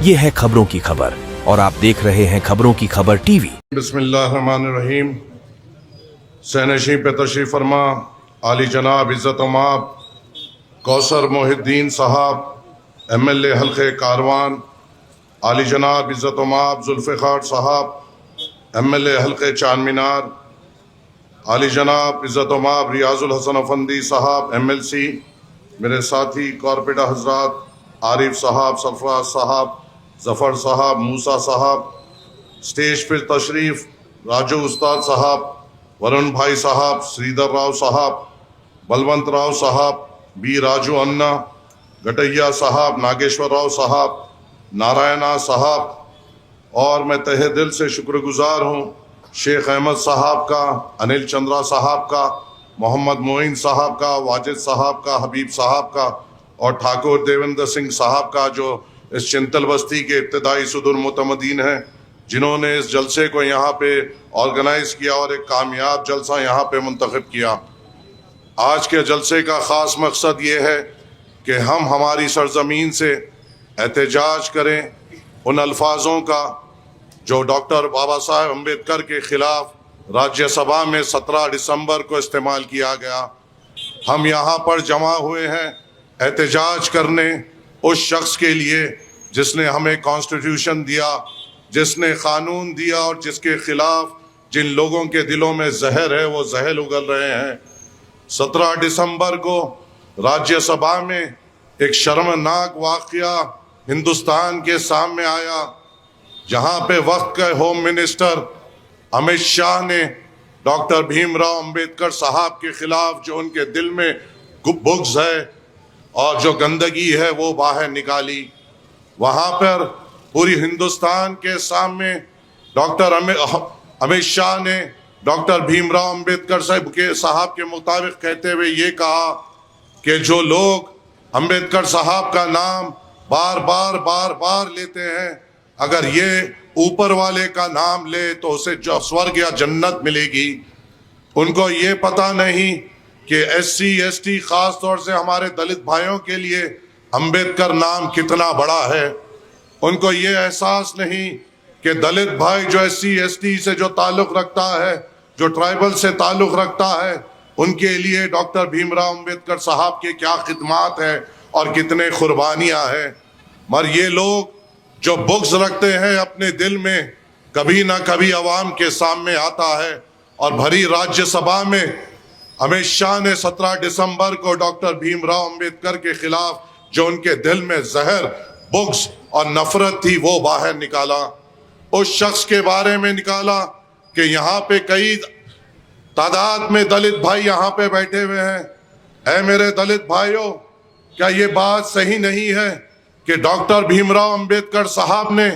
ये है खबरों की खबर और आप देख रहे हैं खबरों की खबर टीवी। बिस्मिल्लाहिर्रहमानिर्रहीम। सहनशी पे तशरीफ़ फरमा आली जनाब इज़्ज़त माब कौसर मोहिद्दीन साहब MLA हल्के कारवान, आली जनाब इज़्ज़त माब जुल्फ़िकार साहब MLA हल्के चार मीनार, आली जनाब इज़्ज़त माब रियाजुल हसन अफंदी साहब MLC, मेरे साथी कॉरपोरेटर हजरात आरिफ साहब, सरफराज साहब, जफ़र साहब, मूसा साहब, स्टेज पर तशरीफ़ राजू उस्ताद साहब, वरुण भाई साहब, श्रीधर राव साहब, बलवंत राव साहब, बी राजू अन्ना, गटैया साहब, नागेश्वर राव साहब, नारायणा साहब, और मैं तहे दिल से शुक्रगुजार हूँ शेख अहमद साहब का, अनिल चंद्रा साहब का, मोहम्मद मोइन साहब का, वाजिद साहब का, हबीब साहब का और ठाकुर देवेंद्र सिंह साहब का, जो इस चिंतल बस्ती के इब्तदाई सुदूर मुतमदीन हैं, जिन्होंने इस जलसे को यहाँ पे ऑर्गेनाइज किया और एक कामयाब जलसा यहाँ पे मुंतखब किया। आज के जलसे का ख़ास मकसद ये है कि हम हमारी सरजमीन से एहतजाज करें उन अल्फाजों का जो डॉक्टर बाबा साहब अम्बेडकर के ख़िलाफ़ राज्यसभा में 17 दिसंबर को इस्तेमाल किया गया। हम यहाँ पर जमा हुए हैं एहतजाज करने उस शख्स के लिए जिसने हमें कॉन्स्टिट्यूशन दिया, जिसने क़ानून दिया और जिसके ख़िलाफ़ जिन लोगों के दिलों में जहर है वो जहर उगल रहे हैं। 17 दिसंबर को राज्यसभा में एक शर्मनाक वाक़या हिंदुस्तान के सामने आया, जहाँ पे वक्त के होम मिनिस्टर अमित शाह ने डॉक्टर भीमराव अंबेडकर साहब के ख़िलाफ़ जो उनके दिल में बुग़्ज़ है और जो गंदगी है वो बाहर निकाली। वहाँ पर पूरी हिंदुस्तान के सामने डॉक्टर अमित शाह ने डॉक्टर भीमराव अंबेडकर साहब के मुताबिक कहते हुए ये कहा कि जो लोग अंबेडकर साहब का नाम बार बार लेते हैं, अगर ये ऊपर वाले का नाम ले तो उसे जो स्वर्ग या जन्नत मिलेगी। उनको ये पता नहीं कि SC ST ख़ास तौर से हमारे दलित भाइयों के लिए अंबेडकर नाम कितना बड़ा है। उनको ये एहसास नहीं कि दलित भाई जो SC ST से जो ताल्लुक़ रखता है, जो ट्राइबल से ताल्लुक़ रखता है, उनके लिए डॉक्टर भीमराव अंबेडकर साहब के क्या खिदमात हैं और कितने कुर्बानियाँ हैं। मगर ये लोग जो बुग़्ज़ रखते हैं अपने दिल में, कभी ना कभी अवाम के सामने आता है। और भरी राज्यसभा में अमित शाह ने 17 दिसंबर को डॉक्टर भीमराव अंबेडकर के खिलाफ जो उनके दिल में जहर, बुग़्ज़ और नफरत थी वो बाहर निकाला। उस शख्स के बारे में निकाला कि यहाँ पे कई तादाद में दलित भाई यहाँ पे बैठे हुए हैं। ऐ मेरे दलित भाइयों, क्या ये बात सही नहीं है कि डॉक्टर भीमराव अंबेडकर साहब ने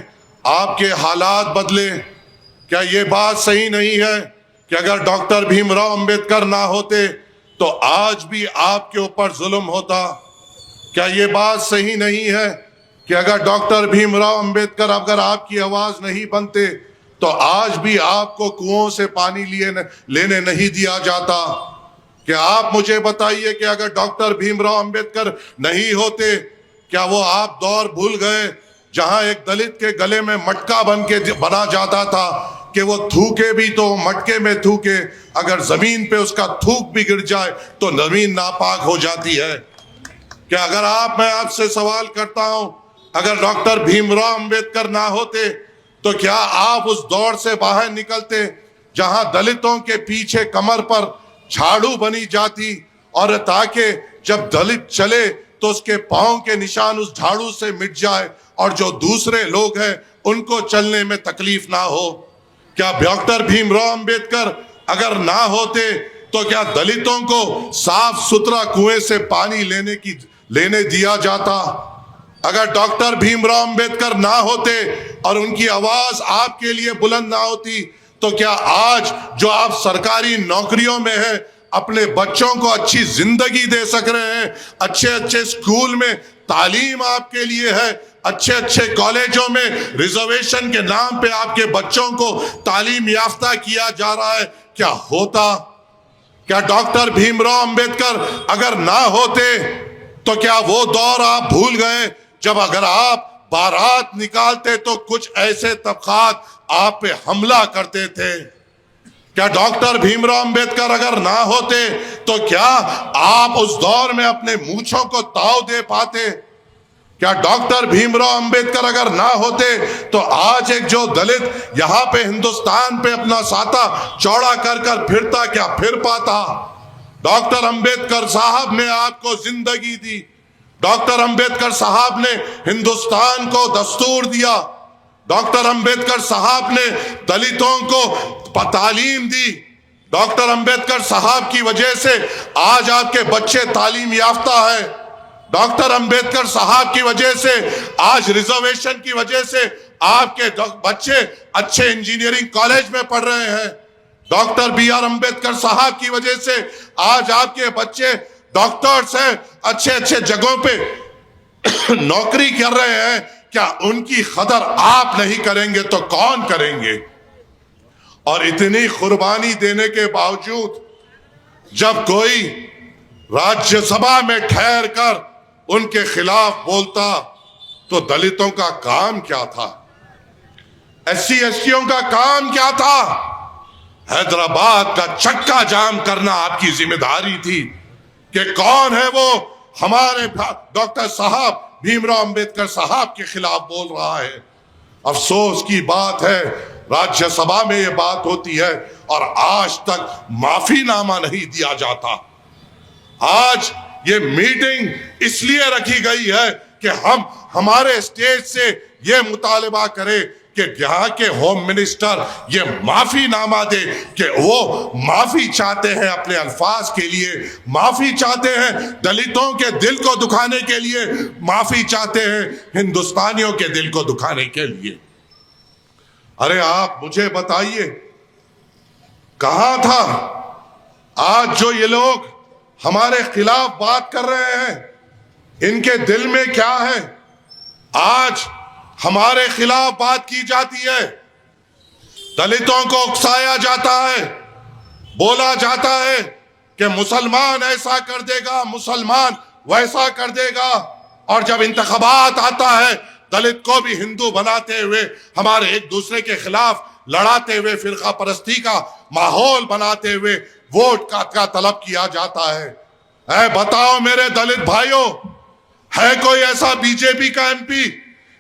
आपके हालात बदले? क्या ये बात सही नहीं है कि अगर डॉक्टर भीमराव अंबेडकर ना होते तो आज भी आपके ऊपर जुल्म होता? क्या ये बात सही नहीं है कि अगर डॉक्टर भीमराव अंबेडकर अगर आपकी आवाज़ नहीं बनते तो आज भी आपको कुओं से पानी लेने नहीं दिया जाता? क्या आप मुझे बताइए कि अगर डॉक्टर भीमराव अंबेडकर नहीं होते, क्या वो आप दौर भूल गए जहां एक दलित के गले में मटका बना जाता था कि वो थूके भी तो मटके में थूके, अगर जमीन पे उसका थूक भी गिर जाए तो जमीन नापाक हो जाती है? क्या अगर मैं आपसे सवाल करता हूं, अगर डॉक्टर भीमराव अंबेडकर ना होते तो क्या आप उस दौर से बाहर निकलते जहां दलितों के पीछे कमर पर झाड़ू बनी जाती और ताकि जब दलित चले तो उसके पांव के निशान उस झाड़ू से मिट जाए और जो दूसरे लोग हैं उनको चलने में तकलीफ ना हो? क्या डॉक्टर भीमराव अंबेडकर अगर ना होते तो क्या दलितों को साफ सुथरा कुएं से पानी लेने दिया जाता? अगर डॉक्टर भीमराव अंबेडकर ना होते और उनकी आवाज आपके लिए बुलंद ना होती तो क्या आज जो आप सरकारी नौकरियों में हैं अपने बच्चों को अच्छी जिंदगी दे सक रहे हैं, अच्छे अच्छे स्कूल में तालीम आपके लिए है, अच्छे अच्छे कॉलेजों में रिजर्वेशन के नाम पे आपके बच्चों को तालीम याफ्ता किया जा रहा है? क्या होता? क्या डॉक्टर भीमराव अंबेडकर अगर ना होते तो क्या वो दौर आप भूल गए जब अगर आप बारात निकालते तो कुछ ऐसे तबकात आप पे हमला करते थे। क्या डॉक्टर भीमराव अंबेडकर अगर ना होते तो क्या आप उस दौर में अपने मूंछों को ताव दे पाते? क्या डॉक्टर भीमराव अंबेडकर अगर ना होते तो आज एक जो दलित यहां पे हिंदुस्तान पे अपना साता चौड़ा कर कर फिरता, क्या फिर पाता? डॉक्टर अंबेडकर साहब ने आपको जिंदगी दी। डॉक्टर अंबेडकर साहब ने हिंदुस्तान को दस्तूर दिया। डॉक्टर अंबेडकर साहब ने दलितों को तालीम दी। डॉक्टर अंबेडकर साहब की वजह से आज आपके बच्चे तालीम याफ्ता है। डॉक्टर अंबेडकर साहब की वजह से आज रिजर्वेशन की वजह से आपके बच्चे अच्छे इंजीनियरिंग कॉलेज में पढ़ रहे हैं। डॉक्टर BR अंबेडकर साहब की वजह से आज आपके बच्चे डॉक्टर्स हैं, अच्छे अच्छे जगहों पे नौकरी कर रहे हैं। क्या उनकी कदर आप नहीं करेंगे तो कौन करेंगे? और इतनी कुर्बानी देने के बावजूद जब कोई राज्यसभा में ठहर कर उनके खिलाफ बोलता तो दलितों का काम क्या था? SC STों का काम क्या था? हैदराबाद का चक्का जाम करना आपकी जिम्मेदारी थी कि कौन है वो हमारे डॉक्टर साहब भीमराव अंबेडकर साहब के खिलाफ बोल रहा है। अफसोस की बात है राज्यसभा में ये बात होती है और आज तक माफीनामा नहीं दिया जाता। आज ये मीटिंग इसलिए रखी गई है कि हम हमारे स्टेज से ये मुतालबा करें कि यहाँ के होम मिनिस्टर ये माफीनामा दे कि वो माफी चाहते हैं अपने अल्फाज के लिए, माफी चाहते हैं दलितों के दिल को दुखाने के लिए, माफी चाहते हैं हिंदुस्तानियों के दिल को दुखाने के लिए। अरे आप मुझे बताइए कहां था आज जो ये लोग हमारे खिलाफ बात कर रहे हैं? इनके दिल में क्या है? आज हमारे खिलाफ बात की जाती है, दलितों को उकसाया जाता है, बोला जाता है कि मुसलमान ऐसा कर देगा, मुसलमान वैसा कर देगा, और जब इंतखाबात आता है दलित को भी हिंदू बनाते हुए हमारे एक दूसरे के खिलाफ लड़ाते हुए फिरका परस्ती का माहौल बनाते हुए वोट का तलब किया जाता है। बताओ मेरे दलित भाइयों, है कोई ऐसा बीजेपी का MP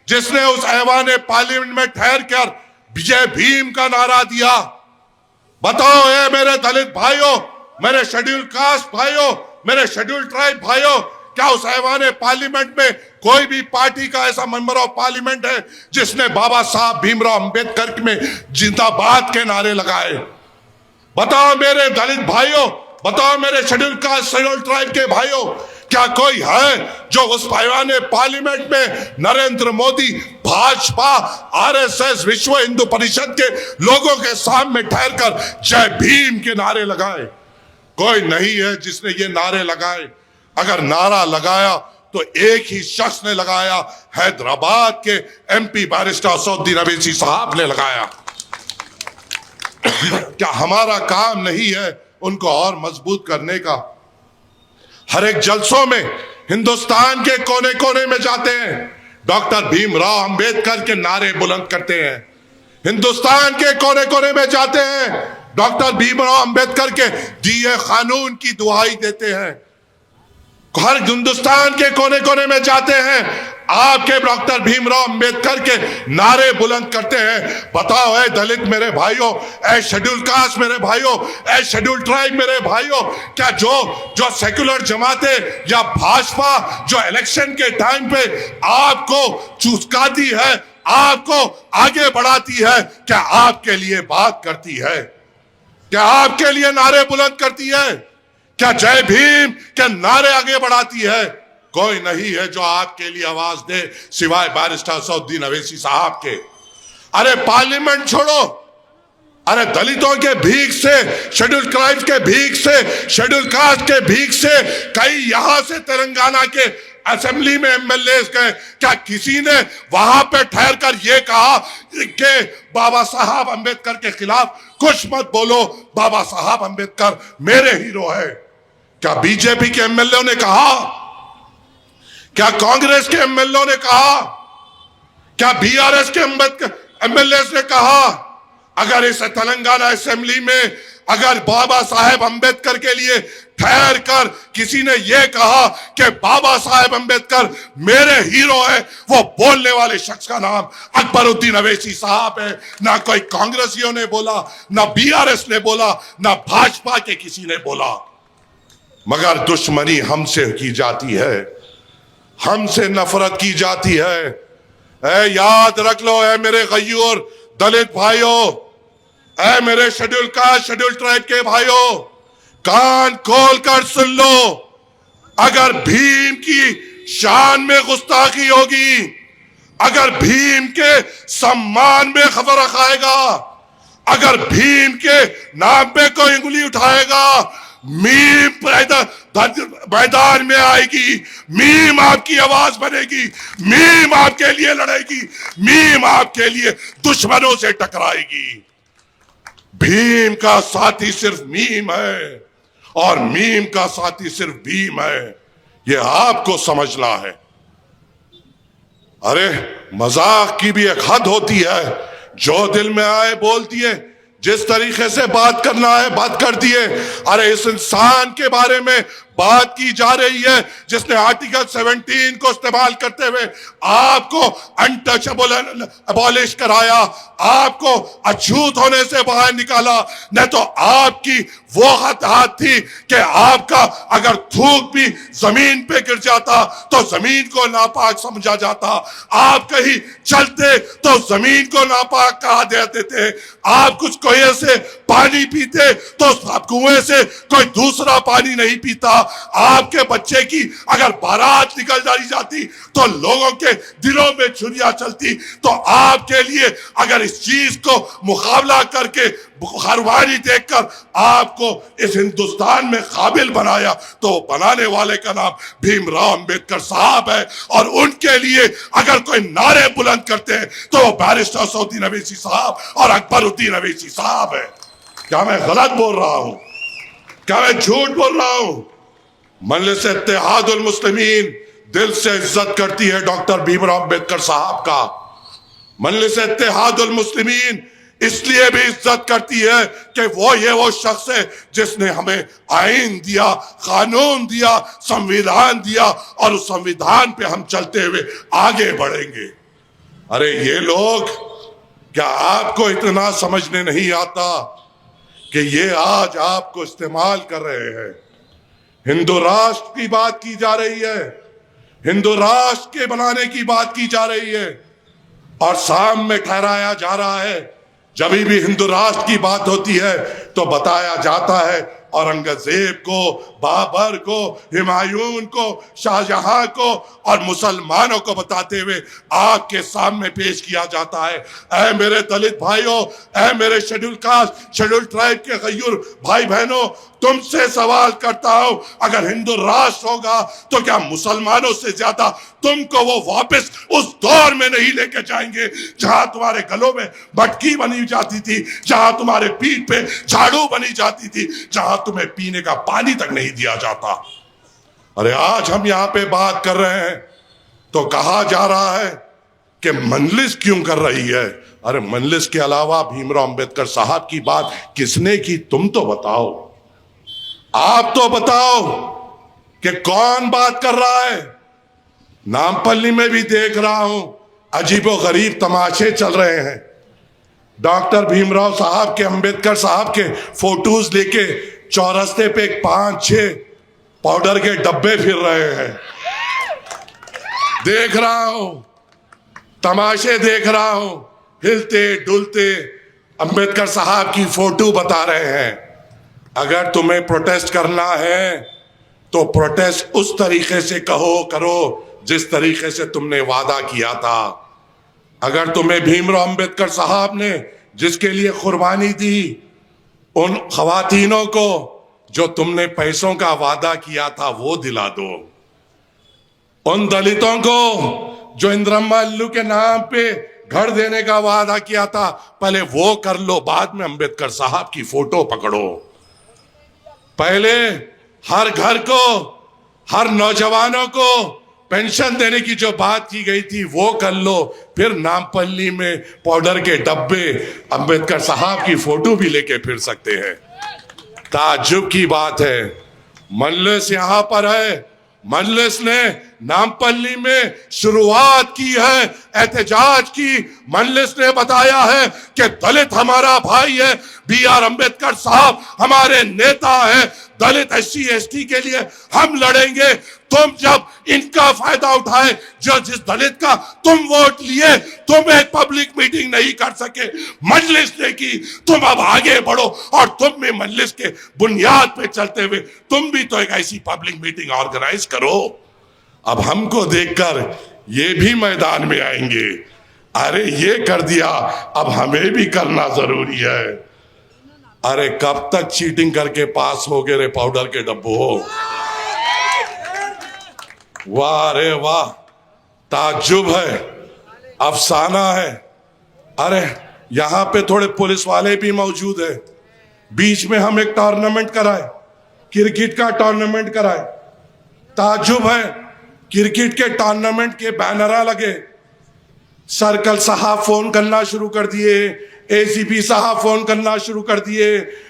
जिसने उस ऐवान पार्लियामेंट में ठहर कर विजय भीम का नारा दिया? बताओ मेरे दलित भाइयों, मेरे शेड्यूल कास्ट भाइयों, मेरे शेड्यूल ट्राइब भाइयों, क्या उस ऐवान पार्लियामेंट में कोई भी पार्टी का ऐसा मेंबर ऑफ पार्लियामेंट है जिसने बाबा साहब भीमराव अंबेडकर में जिंदाबाद के नारे लगाए? बताओ मेरे दलित भाइयों, बताओ मेरे शेड्यूल कास्ट शेड्यूल ट्राइब के भाइयों, क्या कोई है जो उस ऐवान पार्लियामेंट में नरेंद्र मोदी, भाजपा, RSS, विश्व हिंदू परिषद के लोगों के सामने ठहर कर जय भीम के नारे लगाए? कोई नहीं है जिसने ये नारे लगाए। अगर नारा लगाया तो एक ही शख्स ने लगाया, हैदराबाद के MP बैरिस्टर असदुद्दीन अवैसी साहब ने लगाया। क्या हमारा काम नहीं है उनको और मजबूत करने का? हर एक जलसों में हिंदुस्तान के कोने कोने में जाते हैं, डॉक्टर भीमराव अंबेडकर के नारे बुलंद करते हैं। हिंदुस्तान के कोने कोने में जाते हैं, डॉक्टर भीमराव अंबेडकर के दिए कानून की दुहाई देते हैं। हर हिंदुस्तान के कोने कोने में जाते हैं, आपके डॉक्टर भीमराव अंबेडकर के नारे बुलंद करते हैं। बताओ दलित मेरे भाइयों, शेड्यूल कास्ट मेरे भाइयों, शेड्यूल ट्राइब मेरे भाइयों, क्या जो सेक्युलर जमातें या भाजपा जो इलेक्शन के टाइम पे आपको चुसकाती है, आपको आगे बढ़ाती है, क्या आपके लिए बात करती है? क्या आपके लिए नारे बुलंद करती है? क्या जय भीम के नारे आगे बढ़ाती है? कोई नहीं है जो आपके लिए आवाज दे सिवाय बैरिस्टर असदुद्दीन अवैसी साहब के। अरे पार्लियामेंट छोड़ो, अरे दलितों के भीख से, शेड्यूल ट्राइब्स के भीख से, शेड्यूल कास्ट के भीख से कई यहां से तेलंगाना के असेंबली में MLAs गए, क्या किसी ने वहां पे ठहर कर यह कहा कि बाबा साहब अंबेडकर के खिलाफ कुछ मत बोलो, बाबा साहब अंबेडकर मेरे हीरो है? क्या बीजेपी के MLA ने कहा? क्या कांग्रेस के MLA ने कहा? क्या बीआरएस के एमएलए ने कहा अगर इस तेलंगाना असेंबली में अगर बाबा साहेब अंबेडकर के लिए ठहर कर किसी ने यह कहा कि बाबा साहेब अंबेडकर मेरे हीरो है, वो बोलने वाले शख्स का नाम अकबरुद्दीन अवैसी साहब है। ना कोई कांग्रेसियों ने बोला, ना बीआरएस ने बोला, ना भाजपा के किसी ने बोला। मगर दुश्मनी हमसे की जाती है, हमसे नफरत की जाती है। याद रख लो ऐ मेरे गयूर दलित भाइयों, ऐ मेरे शेड्यूल कास्ट शेड्यूल ट्राइब के भाइयों, कान खोल कर सुन लो। अगर भीम की शान में गुस्ताखी होगी, अगर भीम के सम्मान में खबर खाएगा, अगर भीम के नाम पे कोई उंगली उठाएगा, मीम मैदान में आएगी, मीम आपकी आवाज बनेगी, मीम आपके लिए लड़ेगी, मीम आपके लिए दुश्मनों से टकराएगी। भीम का साथी सिर्फ मीम है और मीम का साथी सिर्फ भीम है, यह आपको समझना है। अरे मजाक की भी एक हद होती है, जो दिल में आए बोल दिए, जिस तरीके से बात करना है बात कर दिए। अरे इस इंसान के बारे में बात की जा रही है जिसने आर्टिकल 17 को इस्तेमाल करते हुए आपको अनटचेबल अबॉलिश कराया, आपको अछूत होने से बाहर निकाला। न तो आपकी वो हाथ थी कि आपका अगर थूक भी जमीन पे गिर जाता तो जमीन को नापाक समझा जाता, आप कहीं चलते तो जमीन को नापाक कहा देते थे, आप कुछ कुएं से पानी पीते तो कुएं से कोई दूसरा पानी नहीं पीता, आपके बच्चे की अगर बारात निकल जाती तो लोगों के दिलों में छुरियां चलती। तो आपके लिए अगर इस चीज को मुकाबला करके बुखारवानी देखकर आपको इस हिंदुस्तान में काबिल बनाया तो बनाने वाले का नाम भीमराव अंबेडकर साहब है। और उनके लिए अगर कोई नारे बुलंद करते हैं तो वो बैरिस्टर असदुद्दीन अवैसी साहब और अकबरुद्दीन अवैसी साहब है। क्या मैं गलत बोल रहा हूं? क्या मैं झूठ बोल रहा हूं? मजलिस इत्तेहादुल मुस्लिमीन दिल से इज्जत करती है डॉक्टर भीमराव अंबेडकर साहब का। मजलिस इत्तेहादुल मुस्लिमीन इसलिए भी इज्जत करती है कि वो शख्स है जिसने हमें आईन दिया, कानून दिया, संविधान दिया और उस संविधान पे हम चलते हुए आगे बढ़ेंगे। अरे ये लोग, क्या आपको इतना समझने नहीं आता कि ये आज आपको इस्तेमाल कर रहे हैं? हिंदू राष्ट्र की बात की जा रही है, हिंदू राष्ट्र के बनाने की बात की जा रही है और सामने ठहराया जा रहा है। जब भी हिंदू राष्ट्र की बात होती है तो बताया जाता है औरंगजेब को, बाबर को, हुमायूं को, शाहजहां को और मुसलमानों को बताते हुए आपके सामने पेश किया जाता है। ऐ मेरे दलित भाइयों, ऐ मेरे शेड्यूल कास्ट शेड्यूल ट्राइब के गयूर भाई बहनों, तुमसे सवाल करता हूं, अगर हिंदू राष्ट्र होगा तो क्या मुसलमानों से ज्यादा तुमको वो वापस उस दौर में नहीं लेके जाएंगे जहां तुम्हारे गलों में मटकी बनी जाती थी, जहां तुम्हारे पीठ पे झाड़ू बनी जाती थी, जहां तुम्हें पीने का पानी तक नहीं दिया जाता? अरे आज हम यहां पे बात कर रहे हैं तो कहा जा रहा है कि मजलिस क्यों कर रही है। अरे मजलिस के अलावा भीमराव अंबेडकर साहब की बात किसने की? तुम तो बताओ, आप तो बताओ कि कौन बात कर रहा है। नामपल्ली में भी देख रहा हूं अजीबो गरीब तमाशे चल रहे हैं। डॉक्टर भीमराव साहब के, अंबेडकर साहब के फोटोज लेके चौरस्ते पे 5-6 पाउडर के डब्बे फिर रहे हैं। देख रहा हूं, तमाशे देख रहा हूं, हिलते डुलते अंबेडकर साहब की फोटो बता रहे हैं। अगर तुम्हें प्रोटेस्ट करना है तो प्रोटेस्ट उस तरीके से करो जिस तरीके से तुमने वादा किया था। अगर तुम्हें भीमराव अंबेडकर साहब ने जिसके लिए कुर्बानी दी, उन खवातीनों को जो तुमने पैसों का वादा किया था वो दिला दो। उन दलितों को जो इंदिरम्मा अल्लू के नाम पे घर देने का वादा किया था, पहले वो कर लो, बाद में अंबेडकर साहब की फोटो पकड़ो। पहले हर घर को, हर नौजवानों को पेंशन देने की जो बात की गई थी वो कर लो, फिर नामपल्ली में पाउडर के डब्बे, अंबेडकर साहब की फोटो भी लेके फिर सकते हैं। ताज्जुब की बात है, मजलिस यहां पर है, मजलिस ने नामपल्ली में शुरुआत की है एहतजाज की। मजलिस ने बताया है कि दलित हमारा भाई है, BR अम्बेडकर साहब हमारे नेता है, दलित SC ST के लिए हम लड़ेंगे। तुम जब इनका फायदा उठाए, जो जिस दलित का तुम वोट लिए, तुम एक पब्लिक मीटिंग नहीं कर सके, मजलिस ने की। तुम अब आगे बढ़ो और तुम भी मजलिस के बुनियाद पे चलते हुए तुम भी तो एक ऐसी पब्लिक मीटिंग ऑर्गेनाइज करो। अब हमको देखकर ये भी मैदान में आएंगे, अरे ये कर दिया, अब हमें भी करना जरूरी है। अरे कब तक चीटिंग करके पास हो गए रे पाउडर के डब्बो हो। वाह रे वाह, ताज्जुब है, अफसाना है। अरे यहां पे थोड़े पुलिस वाले भी मौजूद है। बीच में हम एक टूर्नामेंट कराए, क्रिकेट का टूर्नामेंट कराए। ताज्जुब है, क्रिकेट के टूर्नामेंट के बैनर लगे, सर्कल साहब फोन करना शुरू कर दिए, ACP साहब फोन करना शुरू कर दिए,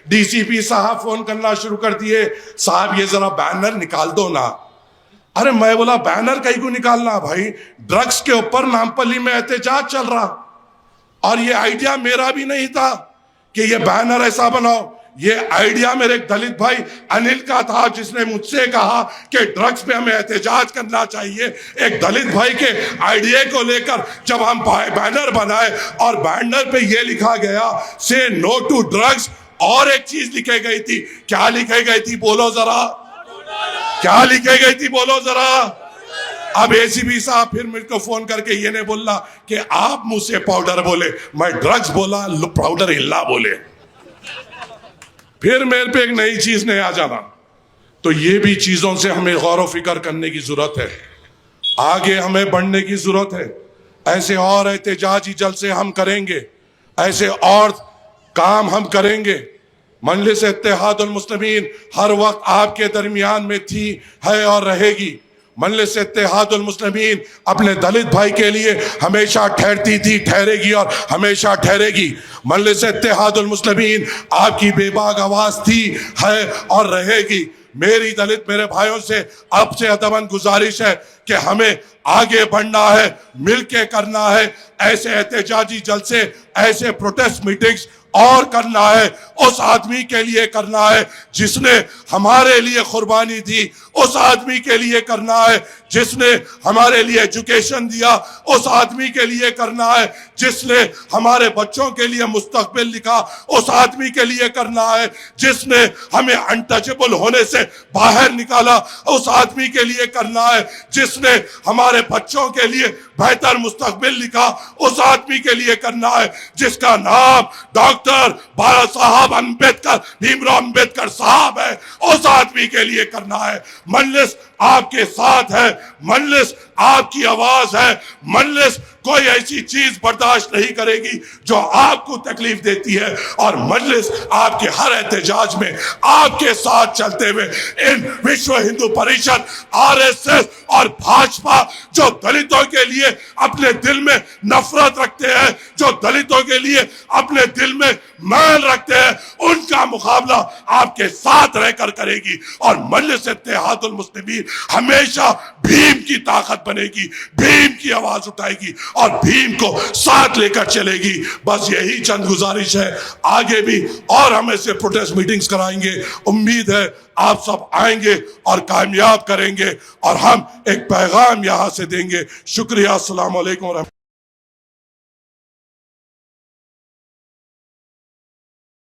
DCP साहब फोन करना शुरू कर दिए, साहब ये जरा बैनर निकाल दो ना। अरे मैं बोला बैनर कहीं को निकालना भाई, ड्रग्स के ऊपर नामपल्ली में एहतजाज चल रहा, और ये आइडिया मेरा भी नहीं था कि ये बैनर ऐसा बनाओ। ये आइडिया मेरे एक दलित भाई अनिल का था, जिसने मुझसे कहा कि ड्रग्स पे हमें एहतजाज करना चाहिए। एक दलित भाई के आइडिया को लेकर जब हम बैनर बनाए और बैनर पे ये लिखा गया से नो टू ड्रग्स, और एक चीज लिखी गई थी। क्या लिखी गई थी बोलो जरा, क्या लिखी गई थी बोलो जरा। अब ACP साहब फिर मेरे को फोन करके ये नहीं बोला कि आप मुझसे पाउडर बोले, मैं ड्रग्स बोला, पाउडर हिल्ला बोले। फिर मेरे पे एक नई चीज ने आ जाना। तो ये भी चीजों से हमें गौर व फिक्र करने की जरूरत है, आगे हमें बढ़ने की जरूरत है। ऐसे और एहतजाजी जलसे हम करेंगे, ऐसे और काम हम करेंगे। मजलिस इत्तेहादुल मुस्लिमीन हर वक्त आपके दरमियान में थी, है और रहेगी। मजलिस इत्तेहादुल मुस्लिमीन अपने दलित भाई के लिए हमेशा ठहरती थी, ठहरेगी और हमेशा ठहरेगी। मजलिस इत्तेहादुल मुस्लिमीन आपकी बेबाक आवाज थी, है और रहेगी। मेरी दलित मेरे भाइयों से अब से अदबन गुजारिश है कि हमें आगे बढ़ना है, मिलके करना है। ऐसे एहतजाजी जलसे, ऐसे प्रोटेस्ट मीटिंग्स और करना है, उस आदमी के लिए करना है जिसने हमारे लिए कुर्बानी दी, उस आदमी के लिए करना है जिसने हमारे लिए एजुकेशन दिया, उस आदमी के लिए करना है जिसने हमारे बच्चों के लिए मुस्तकबिल लिखा, उस आदमी के लिए करना है जिसने हमें अनटचेबल होने से बाहर निकाला, उस आदमी के लिए करना है जिसने हमारे बच्चों के लिए बेहतर मुस्तकबिल लिखा, उस आदमी के लिए करना है जिसका नाम डॉक्टर बाबा साहब अम्बेडकर, भीमराव अम्बेडकर साहब है, उस आदमी के लिए करना है। मजलिस आपके साथ है, मजलिस आपकी आवाज है, मजलिस कोई ऐसी चीज बर्दाश्त नहीं करेगी जो आपको तकलीफ देती है, और मजलिस आपके हर एहतजाज में आपके साथ चलते हुए इन विश्व हिंदू परिषद, RSS और भाजपा जो दलितों के लिए अपने दिल में नफरत रखते हैं, जो दलितों के लिए अपने दिल में मैल रखते हैं, उनका मुकाबला आपके साथ रहकर करेगी। और मजलिस इत्तेहादुल मुस्लिमीन हमेशा भीम की ताकत बनेगी, भीम की आवाज उठाएगी और भीम को साथ लेकर चलेगी। बस यही चंद गुजारिश है, आगे भी और हम ऐसे प्रोटेस्ट मीटिंग्स कराएंगे। उम्मीद है आप सब आएंगे और कामयाब करेंगे और हम एक पैगाम यहां से देंगे। शुक्रिया, अस्सलाम वालेकुम।